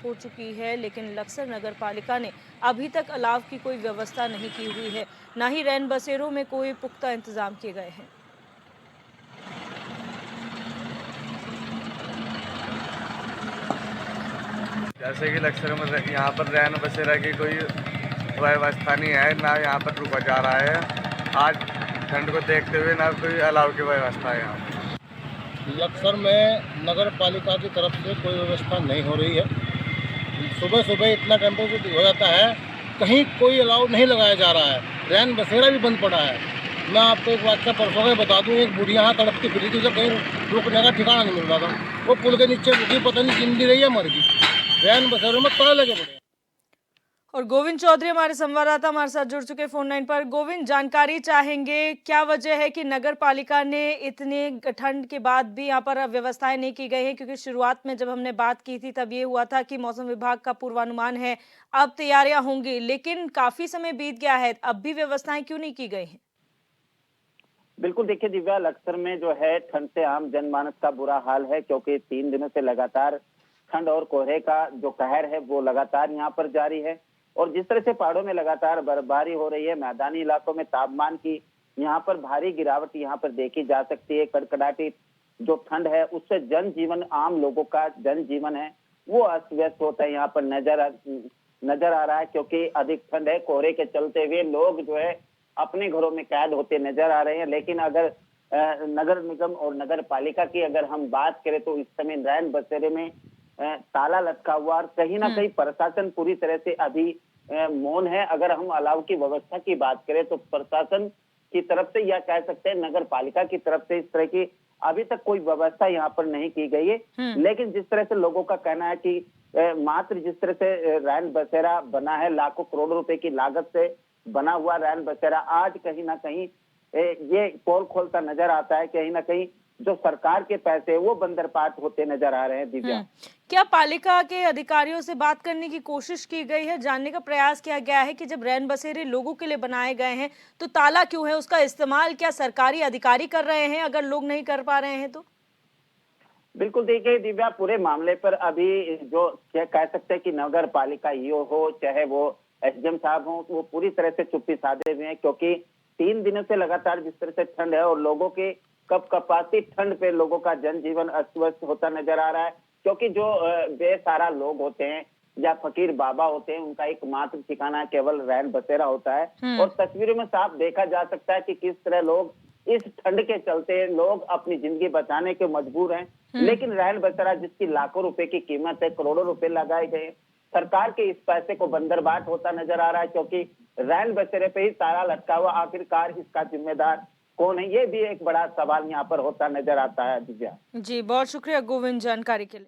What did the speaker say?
हो चुकी है, लेकिन लक्सर नगर पालिका ने अभी तक अलाव की कोई व्यवस्था नहीं की हुई है। न ही रैन बसेरों में कोई पुख्ता इंतजाम किए गए हैं। जैसे कि लक्सर में यहाँ पर रैन बसेरा की कोई व्यवस्था नहीं है, ना यहाँ पर रुका जा रहा है। आज ठंड को देखते हुए ना कोई अलाव की व्यवस्था है यहाँ पर। लक्सर में नगर पालिका की तरफ से कोई व्यवस्था नहीं हो रही है। सुबह सुबह इतना टेम्परेचर हो जाता है, कहीं कोई अलाव नहीं लगाया जा रहा है। रैन बसेरा भी बंद पड़ा है। मैं आपको एक वाक्य परसों का बता दूं, एक बुढ़िया यहाँ तड़पती फिरी थी, उसे कहीं रुकने का ठिकाना नहीं मिल रहा था। वो पुल के नीचे रुकी, पता नहीं जिंदी रही है मर गई। रैन बसेरों में ताले लगे पड़े। और गोविंद चौधरी हमारे संवाददाता हमारे साथ जुड़ चुके फोन लाइन पर। गोविंद, जानकारी चाहेंगे, क्या वजह है कि नगर पालिका ने इतने ठंड के बाद भी यहाँ पर व्यवस्थाएं नहीं की गई हैं? क्योंकि शुरुआत में जब हमने बात की थी तब ये हुआ था कि मौसम विभाग का पूर्वानुमान है, अब तैयारियां होंगी, लेकिन काफी समय बीत गया है, अब भी व्यवस्थाएं क्यों नहीं की गई हैं? बिल्कुल, देखिए दिव्या, लक्सर में जो है ठंड से आम जनमानस का बुरा हाल है, क्योंकि 3 दिनों से लगातार ठंड और कोहरे का जो कहर है वो लगातार यहाँ पर जारी है। और जिस तरह से पहाड़ों में लगातार बर्फबारी हो रही है, मैदानी इलाकों में तापमान की यहाँ पर भारी गिरावट यहाँ पर देखी जा सकती है। कड़कड़ाटी जो ठंड है उससे जनजीवन, आम लोगों का जनजीवन है वो अस्त व्यस्त होता है यहाँ पर नजर आ रहा है, क्योंकि अधिक ठंड है। कोहरे के चलते हुए लोग जो है अपने घरों में कैद होते नजर आ रहे हैं। लेकिन अगर नगर निगम और नगर पालिका की अगर हम बात करें तो इस समय रैन बसेरे में ताला लटका हुआ, और कहीं ना कहीं प्रशासन पूरी तरह से अभी मौन है। अगर हम अलाव की व्यवस्था की बात करें तो प्रशासन की तरफ से, या कह सकते हैं नगर पालिका की तरफ से, इस तरह की अभी तक कोई व्यवस्था यहाँ पर नहीं की गई है। लेकिन जिस तरह से लोगों का कहना है कि मात्र जिस तरह से रैन बसेरा बना है, लाखों करोड़ों रुपए की लागत से बना हुआ रैन बसेरा, आज कहीं ना कहीं ये पोल खोलता नजर आता है। कहीं ना कहीं जो सरकार के पैसे हैं वो बंदरपाट होते नजर आ रहे हैं। दिव्या, क्या पालिका के अधिकारियों से बात करने की कोशिश की गई है? जानने का प्रयास किया गया है कि जब रैन बसेरे लोगों के लिए बनाए गए हैं तो ताला क्यों है? उसका इस्तेमाल क्या सरकारी अधिकारी कर रहे हैं, अगर लोग नहीं कर पा रहे हैं तो? बिल्कुल, देखिए दिव्या, पूरे मामले पर अभी जो क्या कह सकते हैं कि नगर पालिका ईओ हो चाहे वो एसडीएम साहब हो, वो पूरी तरह से चुप्पी साधे हुए हैं। क्योंकि 3 दिनों से लगातार जिस तरह से ठंड है और लोगों के कपकपाती ठंड पे लोगों का जनजीवन अस्त व्यस्त होता नजर आ रहा है। क्योंकि जो बेसहारा लोग होते हैं या फकीर बाबा होते हैं, उनका एकमात्र ठिकाना केवल रैन बसेरा होता है। और तस्वीरों में साफ देखा जा सकता है कि किस तरह लोग इस ठंड के चलते लोग अपनी जिंदगी बचाने के मजबूर हैं। लेकिन रैन बसेरा जिसकी लाखों रुपए की कीमत है, करोड़ों रुपए लगाए गए, सरकार के इस पैसे को बंदरबाट होता नजर आ रहा है। क्योंकि रैन बसेरे पे ही ताला लटका हुआ, आखिरकार इसका जिम्मेदार कौन है, ये भी एक बड़ा सवाल यहाँ पर होता नजर आता है। दिव्या जी, बहुत शुक्रिया गोविंद जानकारी के लिए।